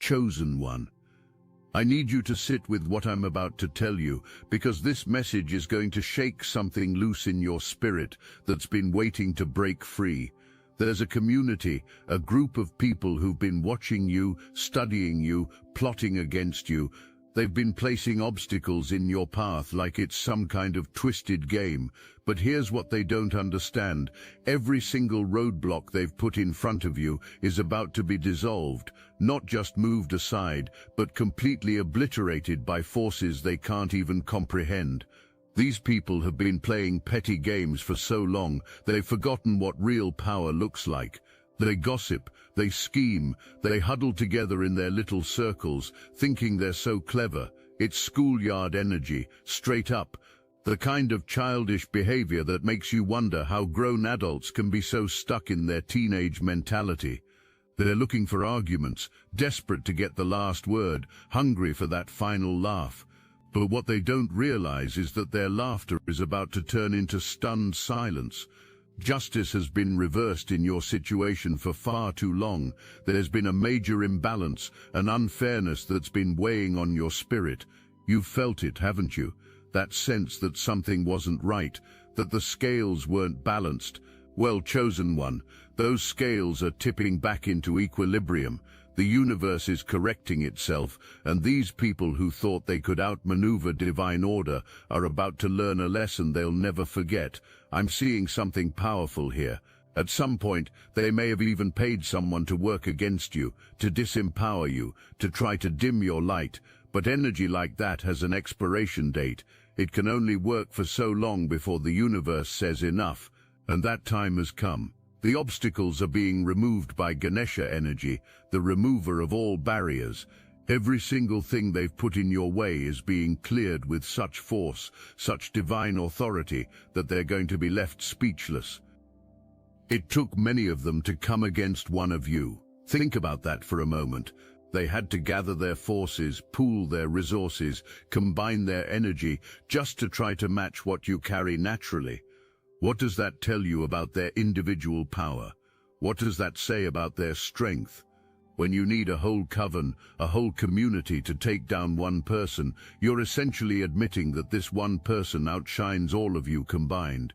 Chosen one. I need you to sit with what I'm about to tell you, because this message is going to shake something loose in your spirit that's been waiting to break free. There's a community, a group of people who've been watching you, studying you, plotting against you. They've been placing obstacles in your path like it's some kind of twisted game. But here's what they don't understand. Every single roadblock they've put in front of you is about to be dissolved, not just moved aside, but completely obliterated by forces they can't even comprehend. These people have been playing petty games for so long, they've forgotten what real power looks like. They gossip, they scheme, they huddle together in their little circles, thinking they're so clever. It's schoolyard energy, straight up. The kind of childish behavior that makes you wonder how grown adults can be so stuck in their teenage mentality. They're looking for arguments, desperate to get the last word, hungry for that final laugh. But what they don't realize is that their laughter is about to turn into stunned silence. Justice has been reversed in your situation for far too long. There's been a major imbalance, an unfairness that's been weighing on your spirit. You've felt it, haven't you? That sense that something wasn't right, that the scales weren't balanced. Well, chosen one, those scales are tipping back into equilibrium. The universe is correcting itself, and these people who thought they could outmaneuver divine order are about to learn a lesson they'll never forget. I'm seeing something powerful here. At some point, they may have even paid someone to work against you, to disempower you, to try to dim your light. But energy like that has an expiration date. It can only work for so long before the universe says enough, and that time has come. The obstacles are being removed by Ganesha energy, the remover of all barriers. Every single thing they've put in your way is being cleared with such force, such divine authority, that they're going to be left speechless. It took many of them to come against one of you. Think about that for a moment. They had to gather their forces, pool their resources, combine their energy, just to try to match what you carry naturally. What does that tell you about their individual power? What does that say about their strength? When you need a whole coven, a whole community to take down one person, you're essentially admitting that this one person outshines all of you combined.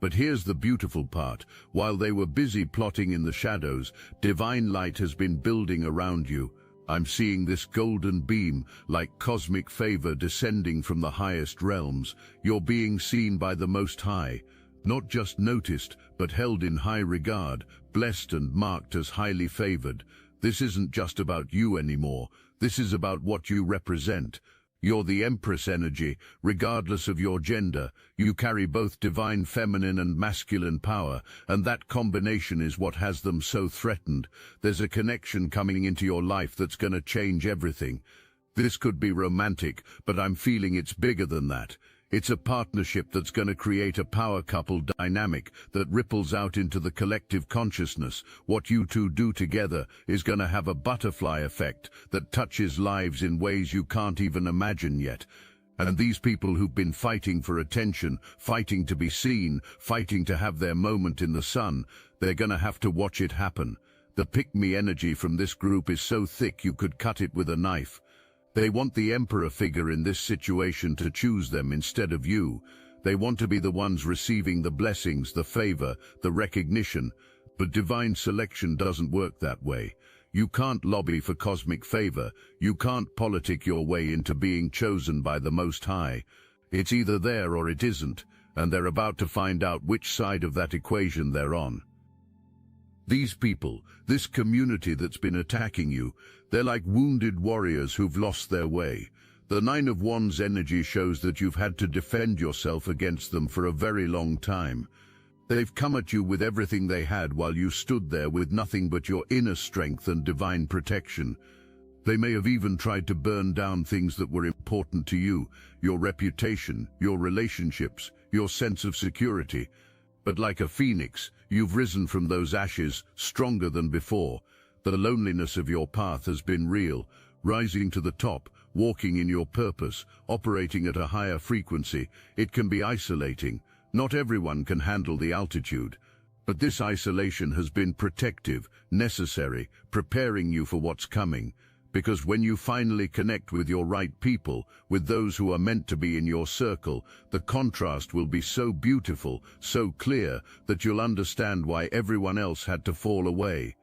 But here's the beautiful part. While they were busy plotting in the shadows, divine light has been building around you. I'm seeing this golden beam, like cosmic favor descending from the highest realms. You're being seen by the Most High. Not just noticed, but held in high regard, blessed and marked as highly favored. This isn't just about you anymore. This is about what you represent. You're the Empress energy, regardless of your gender. You carry both divine feminine and masculine power, and that combination is what has them so threatened. There's a connection coming into your life that's going to change everything. This could be romantic, but I'm feeling it's bigger than that. It's a partnership that's going to create a power couple dynamic that ripples out into the collective consciousness. What you two do together is going to have a butterfly effect that touches lives in ways you can't even imagine yet. And these people who've been fighting for attention, fighting to be seen, fighting to have their moment in the sun, they're going to have to watch it happen. The pick-me energy from this group is so thick you could cut it with a knife. They want the emperor figure in this situation to choose them instead of you. They want to be the ones receiving the blessings, the favor, the recognition. But divine selection doesn't work that way. You can't lobby for cosmic favor. You can't politic your way into being chosen by the Most High. It's either there or it isn't, and they're about to find out which side of that equation they're on. These people, this community that's been attacking you, they're like wounded warriors who've lost their way. The Nine of Wands energy shows that you've had to defend yourself against them for a very long time. They've come at you with everything they had while you stood there with nothing but your inner strength and divine protection. They may have even tried to burn down things that were important to you, your reputation, your relationships, your sense of security. But like a phoenix, you've risen from those ashes, stronger than before. The loneliness of your path has been real, rising to the top, walking in your purpose, operating at a higher frequency. It can be isolating. Not everyone can handle the altitude. But this isolation has been protective, necessary, preparing you for what's coming. because when you finally connect with your right people, with those who are meant to be in your circle, the contrast will be so beautiful, so clear, that you'll understand why everyone else had to fall away.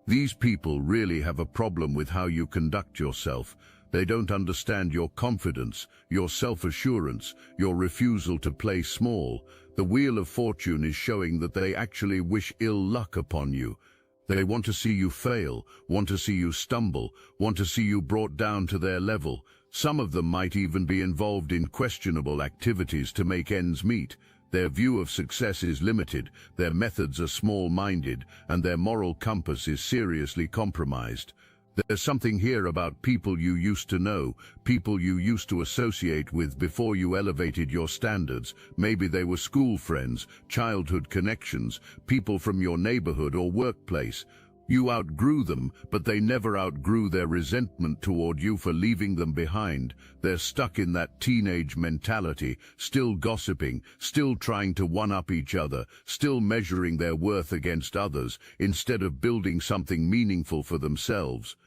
These people really have a problem with how you conduct yourself. They don't understand your confidence, your self-assurance, your refusal to play small. The Wheel of Fortune is showing that they actually wish ill luck upon you. They want to see you fail, want to see you stumble, want to see you brought down to their level. Some of them might even be involved in questionable activities to make ends meet. Their view of success is limited, their methods are small-minded, and their moral compass is seriously compromised. There's something here about people you used to know, people you used to associate with before you elevated your standards. Maybe they were school friends, childhood connections, people from your neighborhood or workplace. You outgrew them, but they never outgrew their resentment toward you for leaving them behind. They're stuck in that teenage mentality, still gossiping, still trying to one-up each other, still measuring their worth against others, instead of building something meaningful for themselves.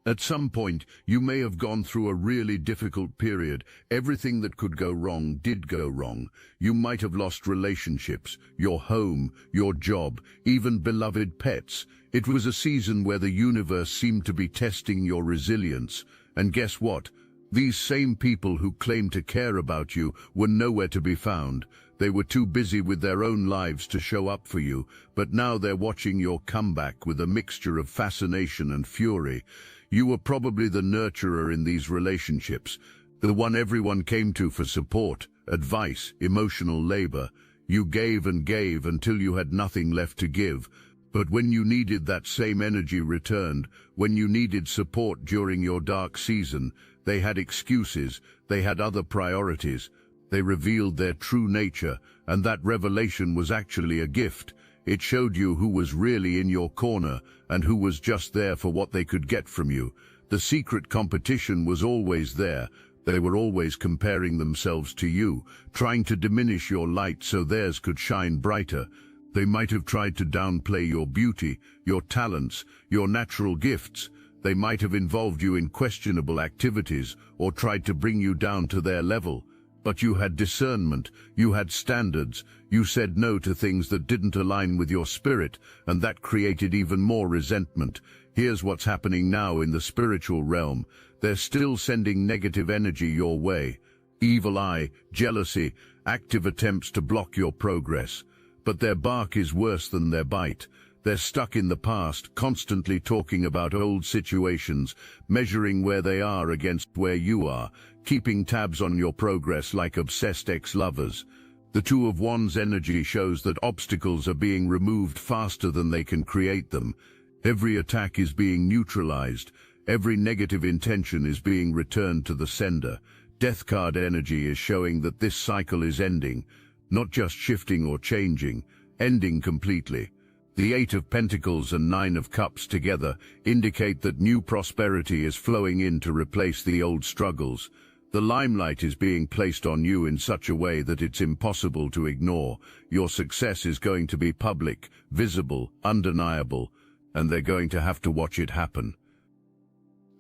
At some point, you may have gone through a really difficult period. Everything that could go wrong did go wrong. You might have lost relationships, your home, your job, even beloved pets. It was a season where the universe seemed to be testing your resilience. And guess what? These same people who claimed to care about you were nowhere to be found. They were too busy with their own lives to show up for you, but now they're watching your comeback with a mixture of fascination and fury. You were probably the nurturer in these relationships, the one everyone came to for support, advice, emotional labor. You gave and gave until you had nothing left to give. But when you needed that same energy returned, when you needed support during your dark season, they had excuses, they had other priorities. They revealed their true nature, and that revelation was actually a gift. It showed you who was really in your corner and who was just there for what they could get from you. The secret competition was always there. They were always comparing themselves to you, trying to diminish your light so theirs could shine brighter. They might have tried to downplay your beauty, your talents, your natural gifts. They might have involved you in questionable activities or tried to bring you down to their level. But you had discernment, you had standards, you said no to things that didn't align with your spirit, and that created even more resentment. Here's what's happening now in the spiritual realm. They're still sending negative energy your way. Evil eye, jealousy, active attempts to block your progress. But their bark is worse than their bite. They're stuck in the past, constantly talking about old situations, measuring where they are against where you are, keeping tabs on your progress like obsessed ex-lovers. The Two of Wands energy shows that obstacles are being removed faster than they can create them. Every attack is being neutralized. Every negative intention is being returned to the sender. Death card energy is showing that this cycle is ending, not just shifting or changing, ending completely. The Eight of Pentacles and Nine of Cups together indicate that new prosperity is flowing in to replace the old struggles. The limelight is being placed on you in such a way that it's impossible to ignore. Your success is going to be public, visible, undeniable, and they're going to have to watch it happen.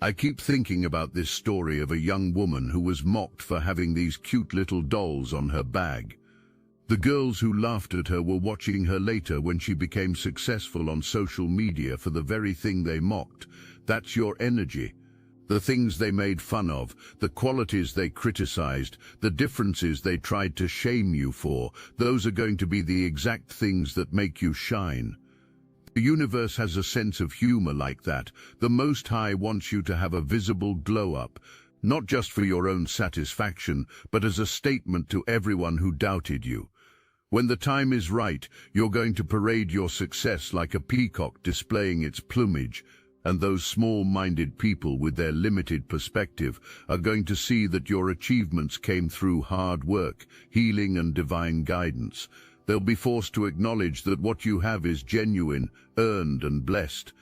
I keep thinking about this story of a young woman who was mocked for having these cute little dolls on her bag. The girls who laughed at her were watching her later when she became successful on social media for the very thing they mocked. That's your energy. The things they made fun of, the qualities they criticized, the differences they tried to shame you for, those are going to be the exact things that make you shine. The universe has a sense of humor like that. The Most High wants you to have a visible glow-up, not just for your own satisfaction, but as a statement to everyone who doubted you. When the time is right, you're going to parade your success like a peacock displaying its plumage, and those small-minded people with their limited perspective are going to see that your achievements came through hard work, healing, and divine guidance. They'll be forced to acknowledge that what you have is genuine, earned, and blessed.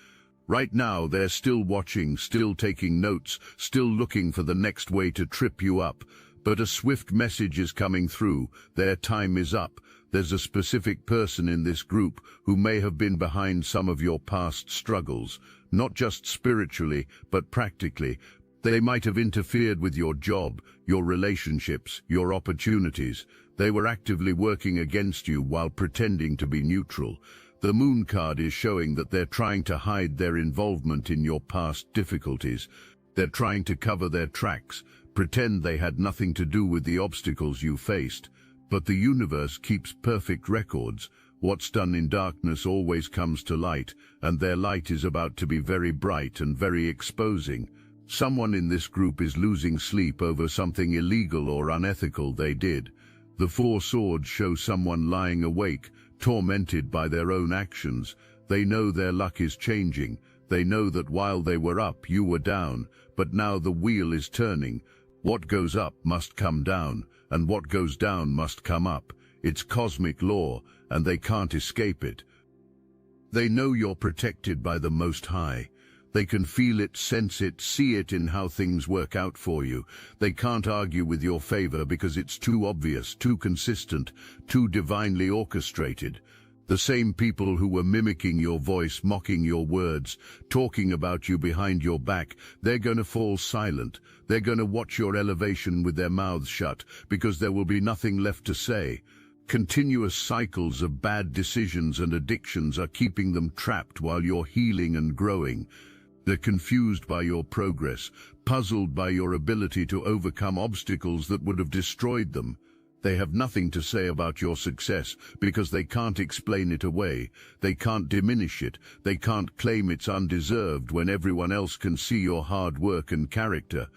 Right now, they're still watching, still taking notes, still looking for the next way to trip you up. But a swift message is coming through. Their time is up. There's a specific person in this group who may have been behind some of your past struggles. not just spiritually, but practically. They might have interfered with your job, your relationships, your opportunities. They were actively working against you while pretending to be neutral. The Moon card is showing that they're trying to hide their involvement in your past difficulties. They're trying to cover their tracks, pretend they had nothing to do with the obstacles you faced. But the universe keeps perfect records. What's done in darkness always comes to light, and their light is about to be very bright and very exposing. Someone in this group is losing sleep over something illegal or unethical they did. The Four Swords show someone lying awake, tormented by their own actions. They know their luck is changing. They know that while they were up, you were down, but now the wheel is turning. What goes up must come down, and what goes down must come up. It's cosmic law, and they can't escape it. They know you're protected by the Most High. They can feel it, sense it, see it in how things work out for you. They can't argue with your favor because it's too obvious, too consistent, too divinely orchestrated. The same people who were mimicking your voice, mocking your words, talking about you behind your back, they're going to fall silent. They're going to watch your elevation with their mouths shut because there will be nothing left to say. Continuous cycles of bad decisions and addictions are keeping them trapped while you're healing and growing. They're confused by your progress, puzzled by your ability to overcome obstacles that would have destroyed them. They have nothing to say about your success because they can't explain it away. They can't diminish it. They can't claim it's undeserved when everyone else can see your hard work and character.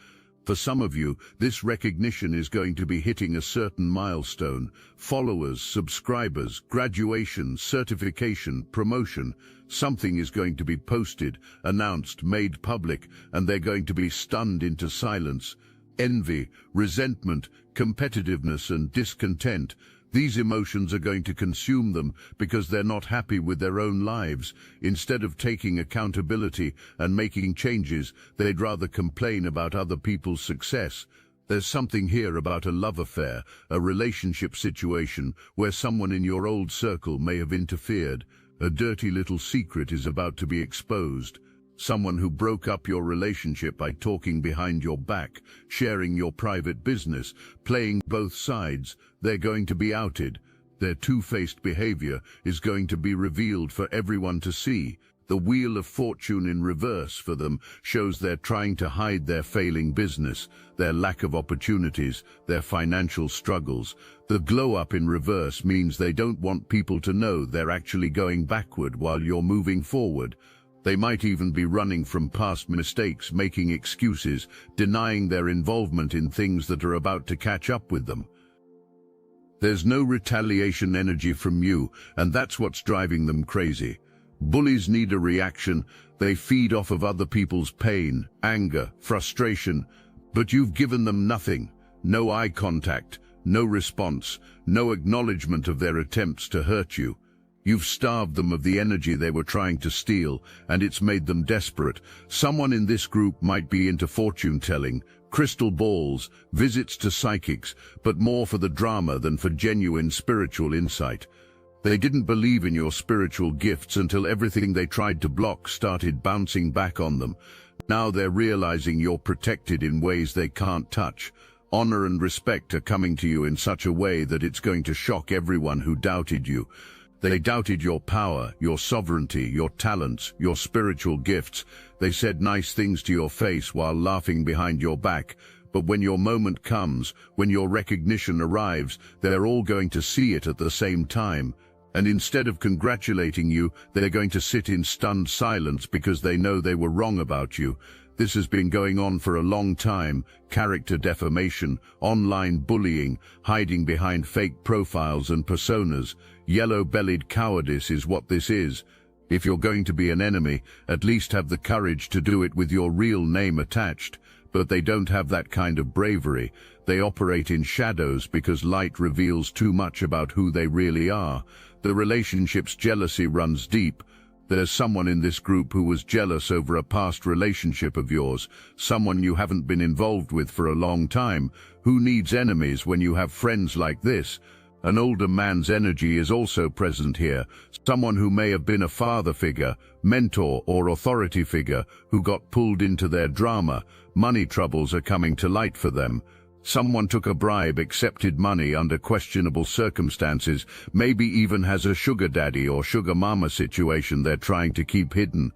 For some of you, this recognition is going to be hitting a certain milestone. Followers, subscribers, graduation, certification, promotion. Something is going to be posted, announced, made public, and they're going to be stunned into silence. Envy, resentment, competitiveness, and discontent. These emotions are going to consume them because they're not happy with their own lives. Instead of taking accountability and making changes, they'd rather complain about other people's success. There's something here about a love affair, a relationship situation where someone in your old circle may have interfered. A dirty little secret is about to be exposed. Someone who broke up your relationship by talking behind your back, sharing your private business, playing both sides. They're going to be outed. Their two-faced behavior is going to be revealed for everyone to see. The Wheel of Fortune in reverse for them shows they're trying to hide their failing business, their lack of opportunities, their financial struggles. The glow-up in reverse means they don't want people to know they're actually going backward while you're moving forward. They might even be running from past mistakes, making excuses, denying their involvement in things that are about to catch up with them. There's no retaliation energy from you, and that's what's driving them crazy. Bullies need a reaction. They feed off of other people's pain, anger, frustration, but you've given them nothing. No eye contact, no response, no acknowledgement of their attempts to hurt you. You've starved them of the energy they were trying to steal, and it's made them desperate. Someone in this group might be into fortune-telling, crystal balls, visits to psychics, but more for the drama than for genuine spiritual insight. They didn't believe in your spiritual gifts until everything they tried to block started bouncing back on them. Now they're realizing you're protected in ways they can't touch. Honor and respect are coming to you in such a way that it's going to shock everyone who doubted you. They doubted your power, your sovereignty, your talents, your spiritual gifts. They said nice things to your face while laughing behind your back. But when your moment comes, when your recognition arrives, they're all going to see it at the same time. And instead of congratulating you, they're going to sit in stunned silence because they know they were wrong about you. This has been going on for a long time. Character defamation, online bullying, hiding behind fake profiles and personas. Yellow-bellied cowardice is what this is. If you're going to be an enemy, at least have the courage to do it with your real name attached. But they don't have that kind of bravery. They operate in shadows because light reveals too much about who they really are. The relationship's jealousy runs deep. There's someone in this group who was jealous over a past relationship of yours, someone you haven't been involved with for a long time. Who needs enemies when you have friends like this? An older man's energy is also present here, someone who may have been a father figure, mentor or authority figure who got pulled into their drama. Money troubles are coming to light for them. Someone took a bribe, accepted money under questionable circumstances, maybe even has a sugar daddy or sugar mama situation they're trying to keep hidden.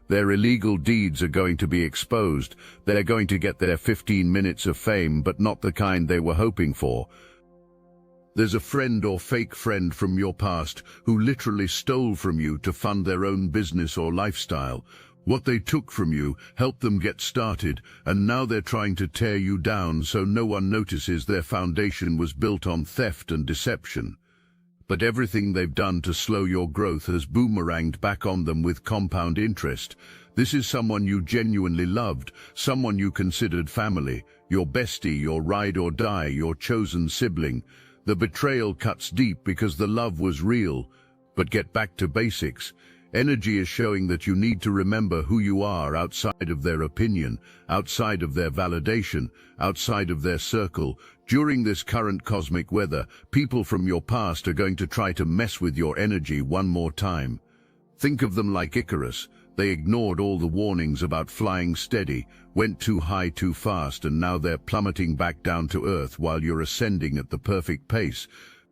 Their illegal deeds are going to be exposed. They're going to get their 15 minutes of fame, but not the kind they were hoping for. There's a friend or fake friend from your past who literally stole from you to fund their own business or lifestyle. What they took from you helped them get started, and now they're trying to tear you down so no one notices their foundation was built on theft and deception. But everything they've done to slow your growth has boomeranged back on them with compound interest. This is someone you genuinely loved, someone you considered family, your bestie, your ride or die, your chosen sibling. The betrayal cuts deep because the love was real. But get back to basics. Energy is showing that you need to remember who you are outside of their opinion, outside of their validation, outside of their circle. During this current cosmic weather, people from your past are going to try to mess with your energy one more time. Think of them like Icarus. They ignored all the warnings about flying steady, went too high too fast, and now they're plummeting back down to earth while you're ascending at the perfect pace.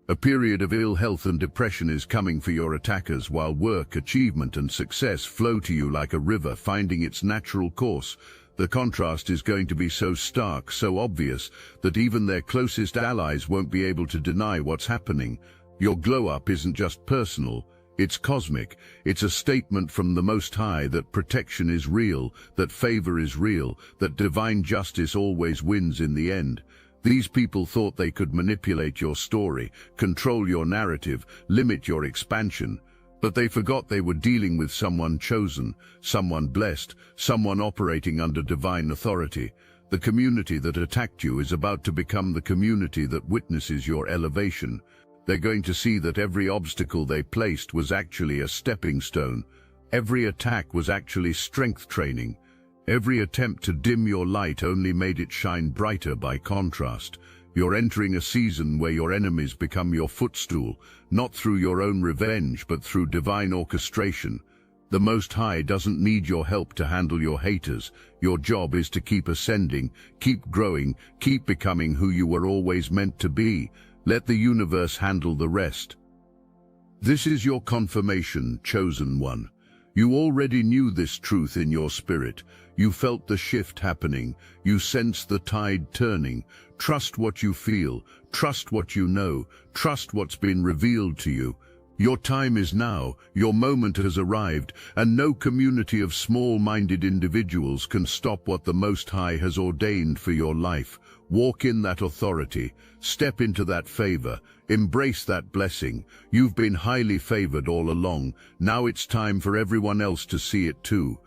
A period of ill health and depression is coming for your attackers, while work, achievement and success flow to you like a river finding its natural course. The contrast is going to be so stark, so obvious, that even their closest allies won't be able to deny what's happening. Your glow-up isn't just personal, it's cosmic. It's a statement from the Most High that protection is real, that favor is real, that divine justice always wins in the end. These people thought they could manipulate your story, control your narrative, limit your expansion. But they forgot they were dealing with someone chosen, someone blessed, someone operating under divine authority. The community that attacked you is about to become the community that witnesses your elevation. They're going to see that every obstacle they placed was actually a stepping stone. Every attack was actually strength training. Every attempt to dim your light only made it shine brighter by contrast. You're entering a season where your enemies become your footstool, not through your own revenge, but through divine orchestration. The Most High doesn't need your help to handle your haters. Your job is to keep ascending, keep growing, keep becoming who you were always meant to be. Let the universe handle the rest. This is your confirmation, chosen one. You already knew this truth in your spirit. You felt the shift happening. You sensed the tide turning. Trust what you feel. Trust what you know. Trust what's been revealed to you. Your time is now. Your moment has arrived, and no community of small-minded individuals can stop what the Most High has ordained for your life. Walk in that authority. Step into that favor. Embrace that blessing. You've been highly favored all along. Now it's time for everyone else to see it too.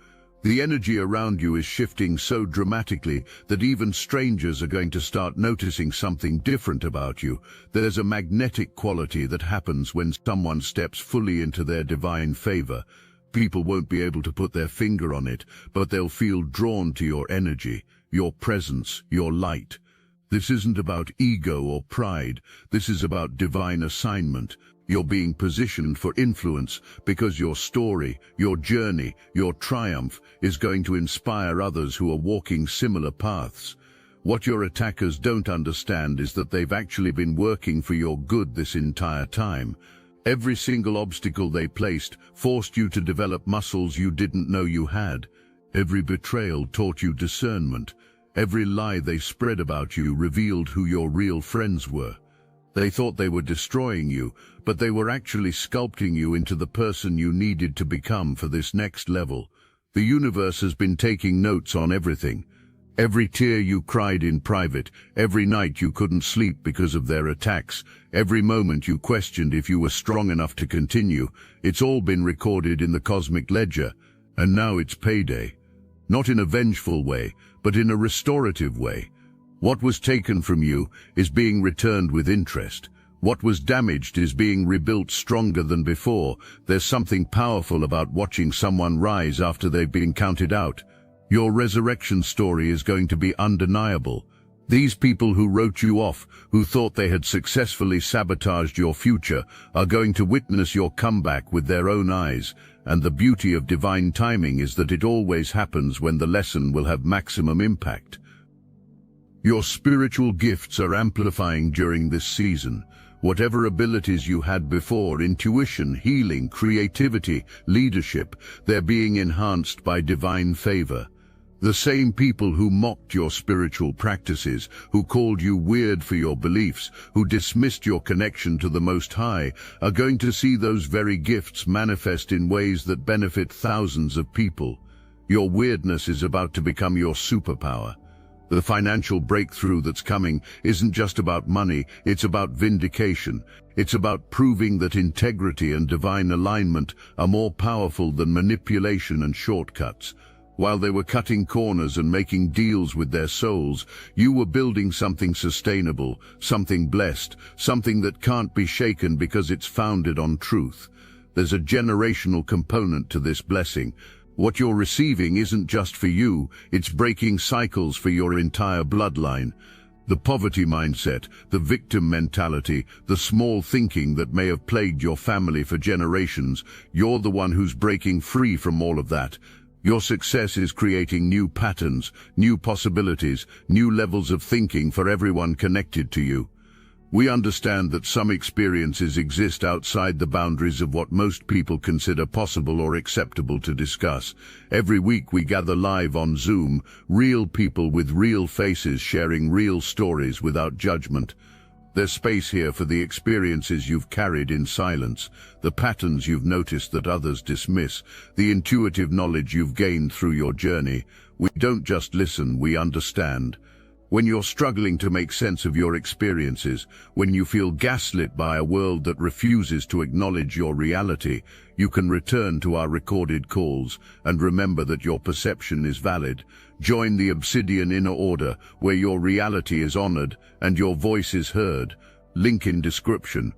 The energy around you is shifting so dramatically that even strangers are going to start noticing something different about you. There's a magnetic quality that happens when someone steps fully into their divine favor. People won't be able to put their finger on it, but they'll feel drawn to your energy, your presence, your light. This isn't about ego or pride. This is about divine assignment. You're being positioned for influence because your story, your journey, your triumph is going to inspire others who are walking similar paths. What your attackers don't understand is that they've actually been working for your good this entire time. Every single obstacle they placed forced you to develop muscles you didn't know you had. Every betrayal taught you discernment. Every lie they spread about you revealed who your real friends were. They thought they were destroying you, but they were actually sculpting you into the person you needed to become for this next level. The universe has been taking notes on everything. Every tear you cried in private, every night you couldn't sleep because of their attacks, every moment you questioned if you were strong enough to continue, it's all been recorded in the cosmic ledger, and now it's payday. Not in a vengeful way, but in a restorative way. What was taken from you is being returned with interest. What was damaged is being rebuilt stronger than before. There's something powerful about watching someone rise after they've been counted out. Your resurrection story is going to be undeniable. These people who wrote you off, who thought they had successfully sabotaged your future, are going to witness your comeback with their own eyes, and the beauty of divine timing is that it always happens when the lesson will have maximum impact. Your spiritual gifts are amplifying during this season. Whatever abilities you had before, intuition, healing, creativity, leadership, they're being enhanced by divine favor. The same people who mocked your spiritual practices, who called you weird for your beliefs, who dismissed your connection to the Most High, are going to see those very gifts manifest in ways that benefit thousands of people. Your weirdness is about to become your superpower. The financial breakthrough that's coming isn't just about money, it's about vindication. It's about proving that integrity and divine alignment are more powerful than manipulation and shortcuts. While they were cutting corners and making deals with their souls, you were building something sustainable, something blessed, something that can't be shaken because it's founded on truth. There's a generational component to this blessing. What you're receiving isn't just for you, it's breaking cycles for your entire bloodline. The poverty mindset, the victim mentality, the small thinking that may have plagued your family for generations, you're the one who's breaking free from all of that. Your success is creating new patterns, new possibilities, new levels of thinking for everyone connected to you. We understand that some experiences exist outside the boundaries of what most people consider possible or acceptable to discuss. Every week we gather live on Zoom, real people with real faces sharing real stories without judgment. There's space here for the experiences you've carried in silence, the patterns you've noticed that others dismiss, the intuitive knowledge you've gained through your journey. We don't just listen, we understand. When you're struggling to make sense of your experiences, when you feel gaslit by a world that refuses to acknowledge your reality, you can return to our recorded calls and remember that your perception is valid. Join the Obsidian Inner Order, where your reality is honored and your voice is heard. Link in description.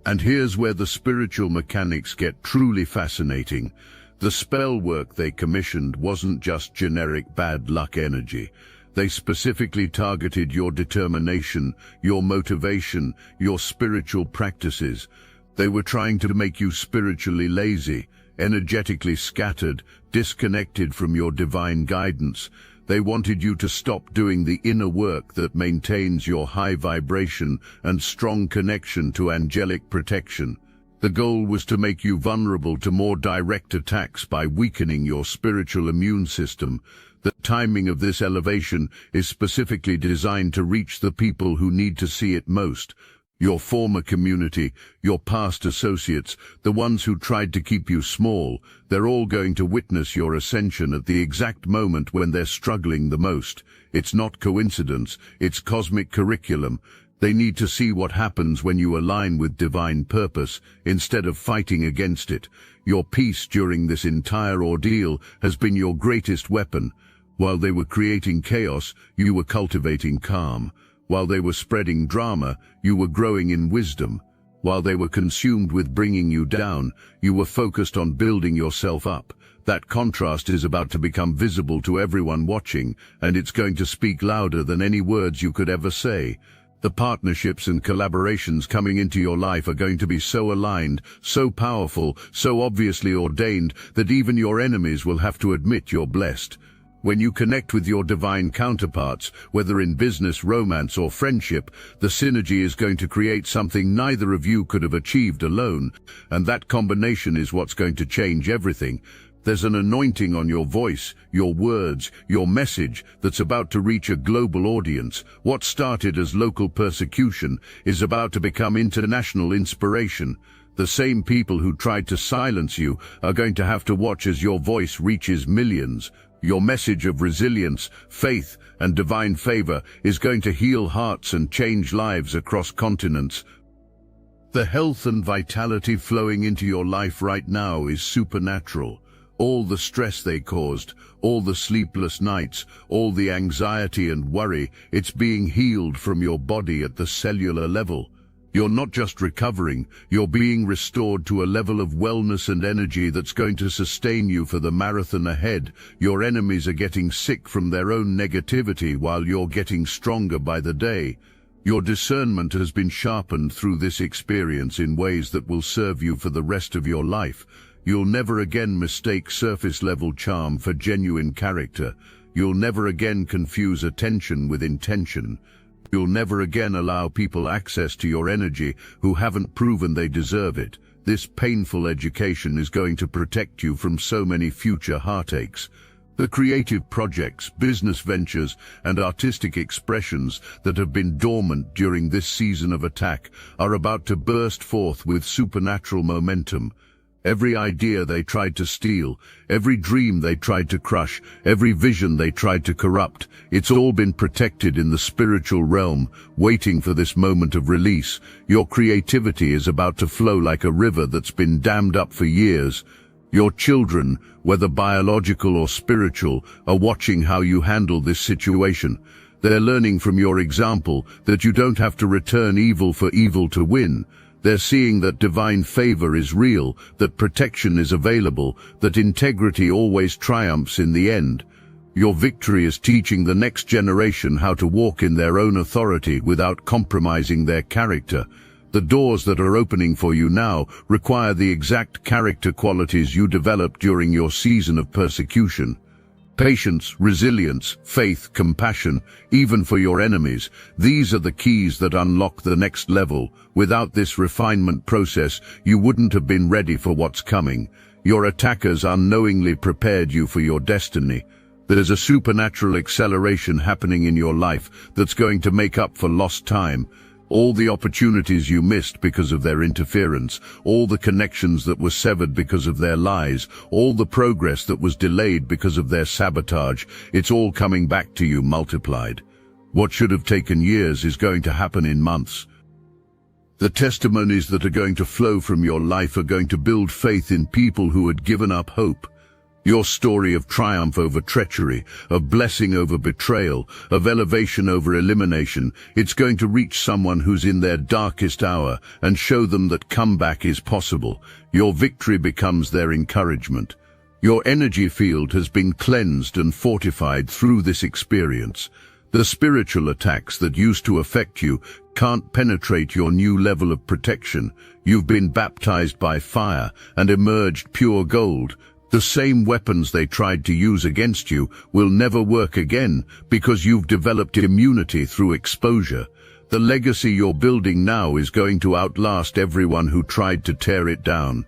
And here's where the spiritual mechanics get truly fascinating. The spell work they commissioned wasn't just generic bad luck energy. They specifically targeted your determination, your motivation, your spiritual practices. They were trying to make you spiritually lazy, energetically scattered, disconnected from your divine guidance. They wanted you to stop doing the inner work that maintains your high vibration and strong connection to angelic protection. The goal was to make you vulnerable to more direct attacks by weakening your spiritual immune system. The timing of this elevation is specifically designed to reach the people who need to see it most. Your former community, your past associates, the ones who tried to keep you small, they're all going to witness your ascension at the exact moment when they're struggling the most. It's not coincidence, it's cosmic curriculum. They need to see what happens when you align with divine purpose, instead of fighting against it. Your peace during this entire ordeal has been your greatest weapon. While they were creating chaos, you were cultivating calm. While they were spreading drama, you were growing in wisdom. While they were consumed with bringing you down, you were focused on building yourself up. That contrast is about to become visible to everyone watching, and it's going to speak louder than any words you could ever say. The partnerships and collaborations coming into your life are going to be so aligned, so powerful, so obviously ordained that even your enemies will have to admit you're blessed. When you connect with your divine counterparts, whether in business, romance, or friendship, the synergy is going to create something neither of you could have achieved alone, and that combination is what's going to change everything. There's an anointing on your voice, your words, your message that's about to reach a global audience. What started as local persecution is about to become international inspiration. The same people who tried to silence you are going to have to watch as your voice reaches millions. Your message of resilience, faith, and divine favor is going to heal hearts and change lives across continents. The health and vitality flowing into your life right now is supernatural. All the stress they caused, all the sleepless nights, all the anxiety and worry, it's being healed from your body at the cellular level. You're not just recovering, you're being restored to a level of wellness and energy that's going to sustain you for the marathon ahead. Your enemies are getting sick from their own negativity while you're getting stronger by the day. Your discernment has been sharpened through this experience in ways that will serve you for the rest of your life. You'll never again mistake surface-level charm for genuine character. You'll never again confuse attention with intention. You'll never again allow people access to your energy who haven't proven they deserve it. This painful education is going to protect you from so many future heartaches. The creative projects, business ventures, and artistic expressions that have been dormant during this season of attack are about to burst forth with supernatural momentum. Every idea they tried to steal, every dream they tried to crush, every vision they tried to corrupt, it's all been protected in the spiritual realm, waiting for this moment of release. Your creativity is about to flow like a river that's been dammed up for years. Your children, whether biological or spiritual, are watching how you handle this situation. They're learning from your example that you don't have to return evil for evil to win. They're seeing that divine favor is real, that protection is available, that integrity always triumphs in the end. Your victory is teaching the next generation how to walk in their own authority without compromising their character. The doors that are opening for you now require the exact character qualities you developed during your season of persecution. Patience, resilience, faith, compassion, even for your enemies. These are the keys that unlock the next level. Without this refinement process, you wouldn't have been ready for what's coming. Your attackers unknowingly prepared you for your destiny. There's a supernatural acceleration happening in your life that's going to make up for lost time. All the opportunities you missed because of their interference, all the connections that were severed because of their lies, all the progress that was delayed because of their sabotage, it's all coming back to you multiplied. What should have taken years is going to happen in months. The testimonies that are going to flow from your life are going to build faith in people who had given up hope. Your story of triumph over treachery, of blessing over betrayal, of elevation over elimination, it's going to reach someone who's in their darkest hour and show them that comeback is possible. Your victory becomes their encouragement. Your energy field has been cleansed and fortified through this experience. The spiritual attacks that used to affect you can't penetrate your new level of protection. You've been baptized by fire and emerged pure gold. The same weapons they tried to use against you will never work again because you've developed immunity through exposure. The legacy you're building now is going to outlast everyone who tried to tear it down.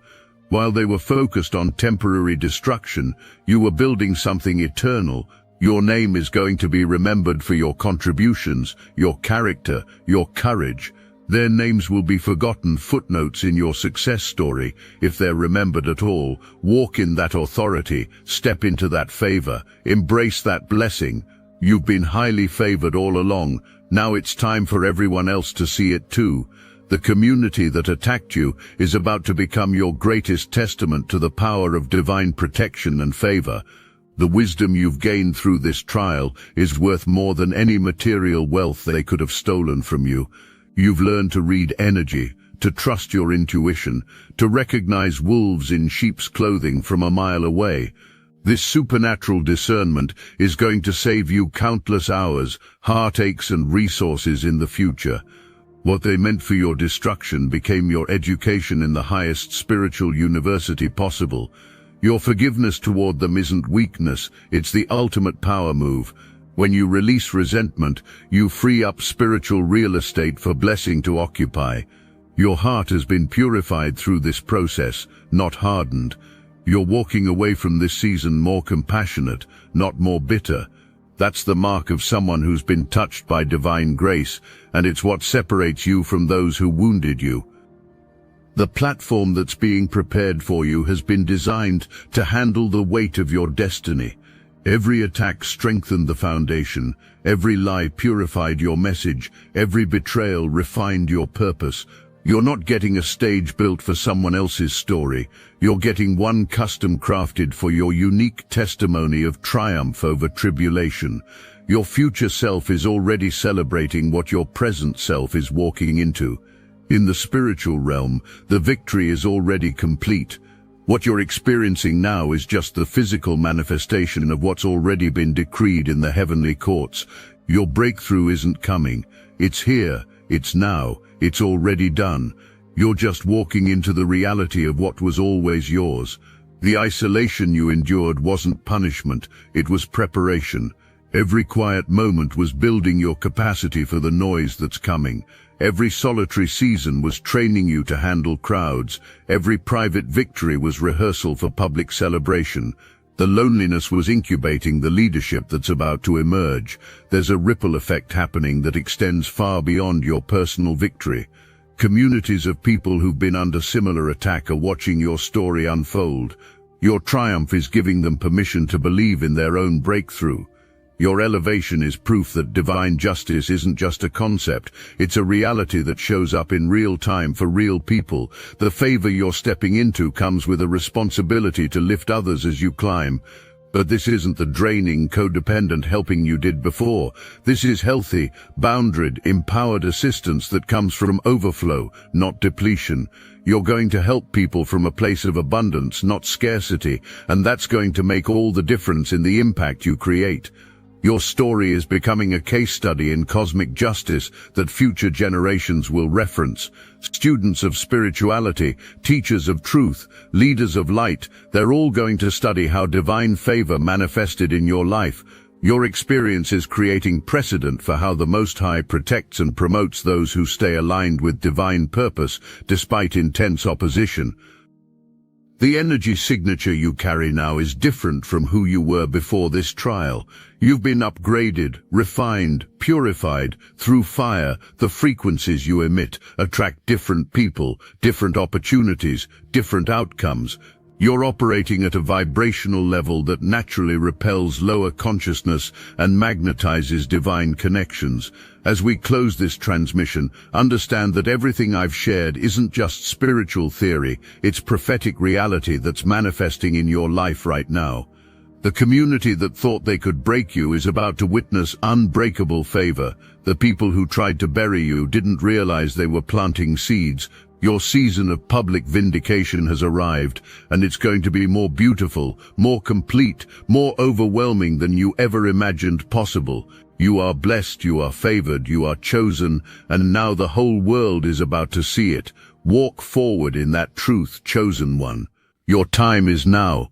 While they were focused on temporary destruction, you were building something eternal. Your name is going to be remembered for your contributions, your character, your courage. Their names will be forgotten footnotes in your success story, if they're remembered at all. Walk in that authority, step into that favor, embrace that blessing. You've been highly favored all along. Now it's time for everyone else to see it too. The community that attacked you is about to become your greatest testament to the power of divine protection and favor. The wisdom you've gained through this trial is worth more than any material wealth they could have stolen from you. You've learned to read energy, to trust your intuition, to recognize wolves in sheep's clothing from a mile away. This supernatural discernment is going to save you countless hours, heartaches and resources in the future. What they meant for your destruction became your education in the highest spiritual university possible. Your forgiveness toward them isn't weakness, it's the ultimate power move. When you release resentment, you free up spiritual real estate for blessing to occupy. Your heart has been purified through this process, not hardened. You're walking away from this season more compassionate, not more bitter. That's the mark of someone who's been touched by divine grace, and it's what separates you from those who wounded you. The platform that's being prepared for you has been designed to handle the weight of your destiny. Every attack strengthened the foundation, every lie purified your message, every betrayal refined your purpose. You're not getting a stage built for someone else's story. You're getting one custom crafted for your unique testimony of triumph over tribulation. Your future self is already celebrating what your present self is walking into. In the spiritual realm, the victory is already complete. What you're experiencing now is just the physical manifestation of what's already been decreed in the heavenly courts. Your breakthrough isn't coming. It's here, it's now, it's already done. You're just walking into the reality of what was always yours. The isolation you endured wasn't punishment, it was preparation. Every quiet moment was building your capacity for the noise that's coming. Every solitary season was training you to handle crowds. Every private victory was rehearsal for public celebration. The loneliness was incubating the leadership that's about to emerge. There's a ripple effect happening that extends far beyond your personal victory. Communities of people who've been under similar attack are watching your story unfold. Your triumph is giving them permission to believe in their own breakthrough. Your elevation is proof that divine justice isn't just a concept, it's a reality that shows up in real time for real people. The favor you're stepping into comes with a responsibility to lift others as you climb. But this isn't the draining, codependent helping you did before. This is healthy, boundaried, empowered assistance that comes from overflow, not depletion. You're going to help people from a place of abundance, not scarcity, and that's going to make all the difference in the impact you create. Your story is becoming a case study in cosmic justice that future generations will reference. Students of spirituality, teachers of truth, leaders of light, they're all going to study how divine favor manifested in your life. Your experience is creating precedent for how the Most High protects and promotes those who stay aligned with divine purpose despite intense opposition. The energy signature you carry now is different from who you were before this trial. You've been upgraded, refined, purified. Through fire, the frequencies you emit attract different people, different opportunities, different outcomes. You're operating at a vibrational level that naturally repels lower consciousness and magnetizes divine connections. As we close this transmission, understand that everything I've shared isn't just spiritual theory, it's prophetic reality that's manifesting in your life right now. The community that thought they could break you is about to witness unbreakable favor. The people who tried to bury you didn't realize they were planting seeds. Your season of public vindication has arrived, and it's going to be more beautiful, more complete, more overwhelming than you ever imagined possible. You are blessed, you are favored, you are chosen, and now the whole world is about to see it. Walk forward in that truth, chosen one. Your time is now.